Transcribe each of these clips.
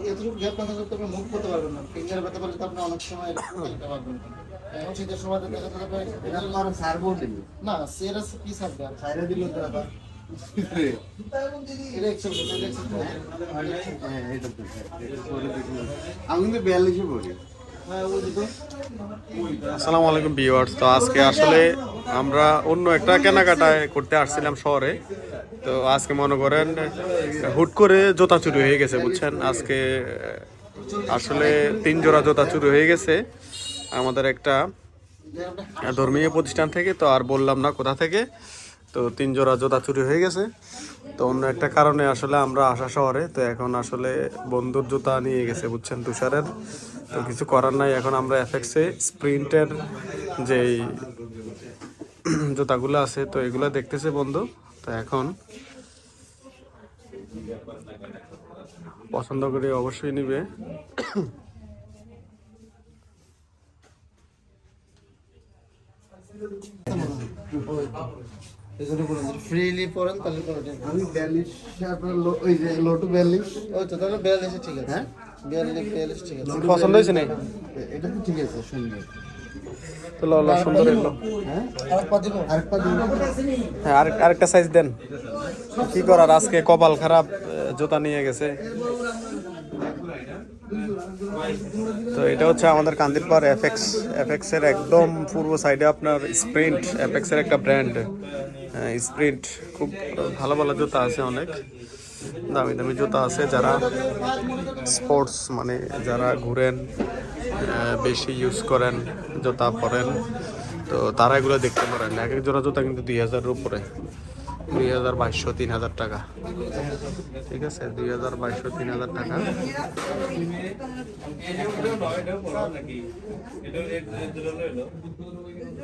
এতটুকু গ্যাপ না থাকলে তো আপনি মুভ করতে পারবেন না। ফিঙ্গার ব্যথা পারলে তো আপনি অনেক সময় এটা পারবেন না। এখন শীতের সময় দেখা যাবে এটা তো আর সারবো না, সেরা কি সারবে আর সাইরা দিল তো আবার আমি কিন্তু 42 বলি। আসসালামু আলাইকুম ভিউয়ার্স। তো আজকে আসলে আমরা অন্য একটা কেনাকাটা করতে আসছিলাম শহরে। তো আজকে মনে করেন হুট করে জুতা চুরি হয়ে গেছে, বুঝছেন। আজকে আসলে 3 জোড়া জুতা চুরি হয়ে গেছে আমাদের একটা ধর্মীয় প্রতিষ্ঠান থেকে। তো আর বললাম না কোথা থেকে। তো 3 জোড়া জুতা চুরি হয়ে গেছে। তো অন্য একটা কারণে আসলে আমরা আসা শহরে। তো এখন আসলে বন্ধুর জুতা নিয়ে গেছে, বুঝছেন, তুষারের। তো কিছু করার নাই। এখন আমরা এফএক্সে স্প্রিন্টের যেই জুতাগুলো আছে তো এগুলো দেখতেছে বন্ধু। তো এখন পছন্দ করে অবশ্যই নিবে। ফ্রিলি পড়েন তাহলে আমি 42 আপনার ওই যে লোটু 42 ওই তো তাহলে 42 ঠিক আছে। হ্যাঁ 42 ঠিক আছে। পছন্দ হয়েছে না? এটা তো ঠিক আছে, সুন্দর। তো লল্লা সুন্দর এলো। হ্যাঁ আরেকটা দিব। হ্যাঁ আরেকটা সাইজ দেন। কি করার, আজকে কপাল খারাপ, জুতা নিয়ে গেছে। তো এটা হচ্ছে আমাদের কান্দিরপাড় এফএক্স এর একদম পূর্ব সাইডে আপনার স্প্রিন্ট, এফএক্স এর একটা ব্র্যান্ড স্প্রিন্ট। খুব ভালো ভালো জুতা আছে, অনেক দামি দামি জুতা আছে। যারা স্পোর্টস মানে যারা ঘুরেন, বেশি ইউজ করেন, জুতা পরেন, তো তারা এগুলো দেখতে পারেন। এক এক জোড়া জুতা কিন্তু 2000-এর উপরে, 2200 3000 টাকা। ঠিক আছে, 2200 3000 টাকা।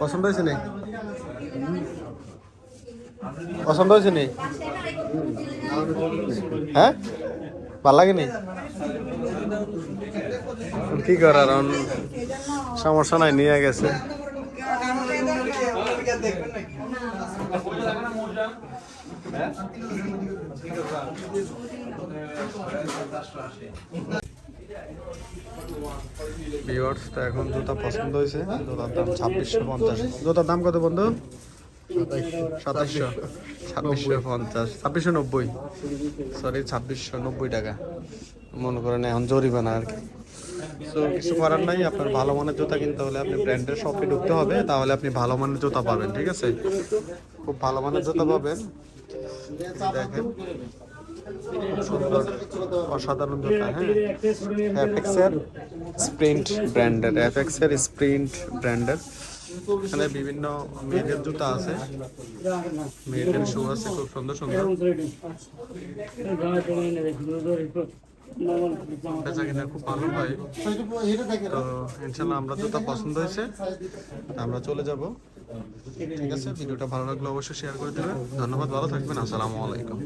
পছন্দ হয়েছে নি? পছন্দ হয়েছে নি? হ্যাঁ ভাল লাগেনি? কি করার, সমস্যা নাই, নিয়ে গেছে। ভিউয়ার্স, তো এখন জুতা পছন্দ হয়েছে। জুতার দাম 2650। জুতার দাম কত বন্ধু? 2700 2650 2690 সরি 2690 টাকা মনে করেন। এখন জরিমানা আর কি। তো কিছু করার নাই। আপনার ভালো মানের জুতা কিনতে হলে আপনি ব্র্যান্ডের শপে ঢুকতে হবে, তাহলে আপনি ভালো মানের জুতা পাবেন। ঠিক আছে, খুব ভালো মানের জুতা পাবেন। দেখেন সুন্দর অসাধারণ জুতা। হ্যাঁ, এফএক্সের স্প্রিন্ট ব্র্যান্ডের, এফএক্সের স্প্রিন্ট ব্র্যান্ডের। এখানে বিভিন্ন মেয়েদের জুতা আছে, মেয়েদের শু আছে, খুব সুন্দর সুন্দর। বেচা কিনা খুব ভালো হয়। তো ইনশাল্লাহ আমরা জুতা পছন্দ হয়েছে, আমরা চলে যাব। ঠিক আছে, ভিডিওটা ভালো লাগলে অবশ্যই শেয়ার করে দেবেন। ধন্যবাদ, ভালো থাকবেন। আসসালামু আলাইকুম।